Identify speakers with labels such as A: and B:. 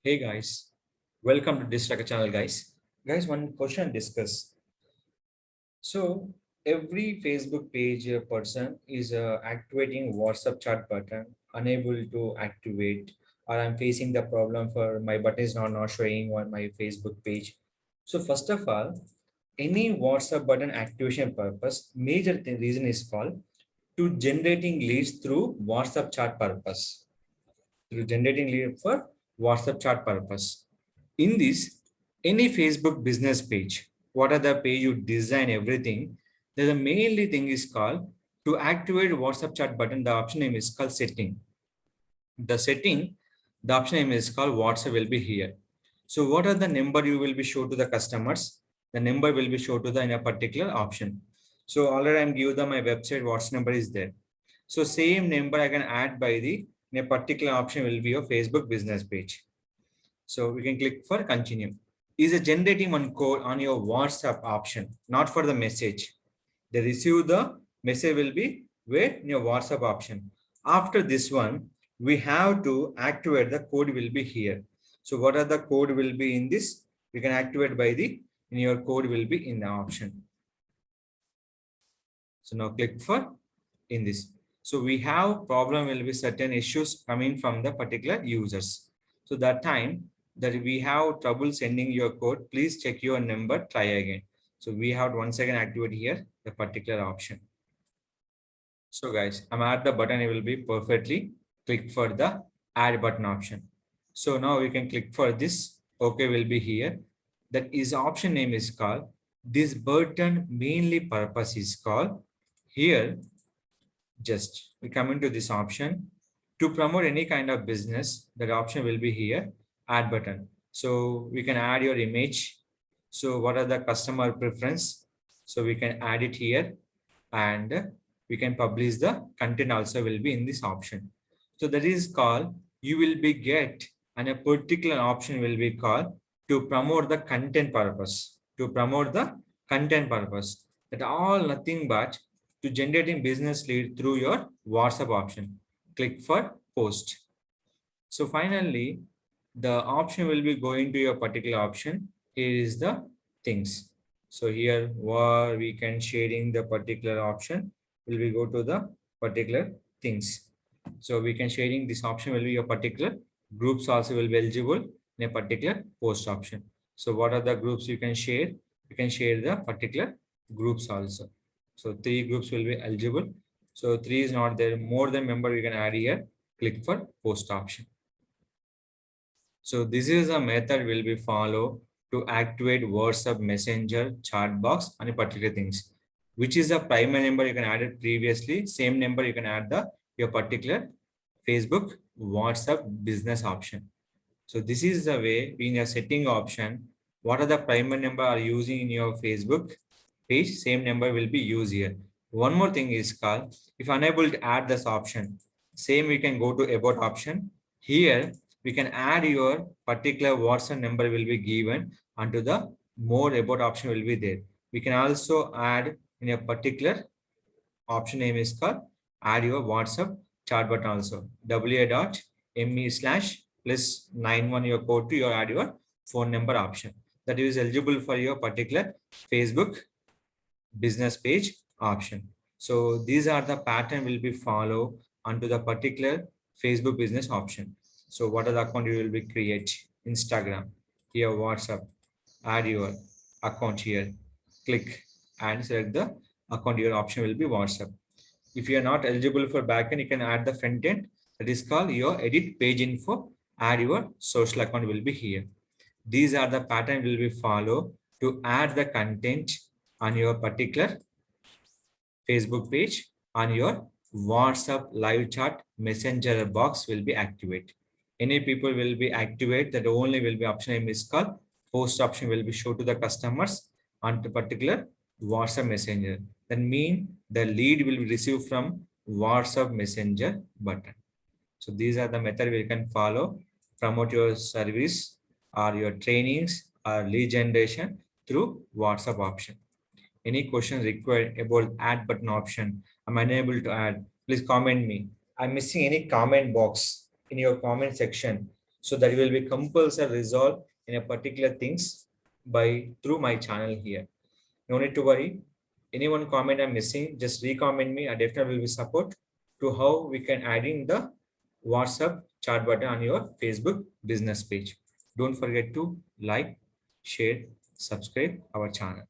A: Hey guys, welcome to this Tracker channel, guys. Guys, one question to discuss. So every Facebook page person is activating WhatsApp chat button, unable to activate, or I'm facing the problem for my button is not showing on my Facebook page. So first of all, any WhatsApp button activation purpose, major reason is called to generating leads through WhatsApp chat purpose. Through generating lead for WhatsApp chat purpose. In this, any Facebook business page, what are the page you design everything, there's a mainly thing is called to activate WhatsApp chat button, the option name is called setting. The setting, the option name is called WhatsApp will be here. So what are the number you will be show to the customers? The number will be show to the in a particular option. So already I'm give them my website, WhatsApp number is there. So same number I can add by the in a particular option will be your Facebook business page. So we can click for continue. Is a generating one code on your WhatsApp option, not for the message. They receive the message will be where in your WhatsApp option. After this one, we have to activate the code will be here. So what are the code will be in this? We can activate by the in your code will be in the option. So now click for in this. So we have problem will be certain issues coming from the particular users. So that time that we have trouble sending your code, please check your number, try again. So we have once again activate here the particular option. So guys, I'm at the button, it will be perfectly click for the add button option. So now we can click for this. Okay, will be here. That is option name is called. This button mainly purpose is called here. Just we come into this option to promote any kind of business. That option will be here, add button. So we can add your image. So what are the customer preference? So we can add it here and we can publish the content also will be in this option. So that is called you will be get and a particular option will be called to promote the content purpose. To promote the content purpose. That all nothing but to generating business lead through your WhatsApp option. Click for post. So finally, the option will be going to your particular option. Here is the things. So here where we can sharing the particular option will we go to the particular things. So we can sharing this option will be your particular groups also will be eligible in a particular post option. So what are the groups you can share? You can share the particular groups also. So 3 groups will be eligible. So 3 is not there. More than member you can add here. Click for post option. So this is a method will be follow to activate WhatsApp Messenger chat box and particular things. Which is the primary number you can add it previously. Same number you can add the your particular Facebook WhatsApp business option. So this is the way in your setting option. What are the primary number are using in your Facebook page? Same number will be used here. One more thing is called if unable to add this option, same we can go to about option. Here we can add your particular WhatsApp number will be given onto the more about option will be there. We can also add in a particular option name is called add your WhatsApp chat button also. wa.me/+91 your code to your add your phone number option. That is eligible for your particular Facebook business page option. So these are the pattern will be follow onto the particular Facebook business option. So what are the account you will be create? Instagram, here WhatsApp, add your account here, click and select the account. Your option will be WhatsApp. If you are not eligible for backend, you can add the front end. That is called your edit page info. Add your social account will be here. These are the pattern will be follow to add the content on your particular Facebook page on your WhatsApp live chat messenger box will be activate. Any people will be activate that only will be option name is called post option will be show to the customers on the particular WhatsApp messenger. That mean the lead will be received from WhatsApp messenger button. So these are the method we can follow, promote your service or your trainings or lead generation through WhatsApp option. Any questions required about add button option? I'm unable to add. Please comment me. I'm missing any comment box in your comment section. So that will be compulsory resolved in a particular things by through my channel here. No need to worry. Anyone comment I'm missing, just recommend me. I definitely will be support to how we can add in the WhatsApp chat button on your Facebook business page. Don't forget to like, share, subscribe our channel.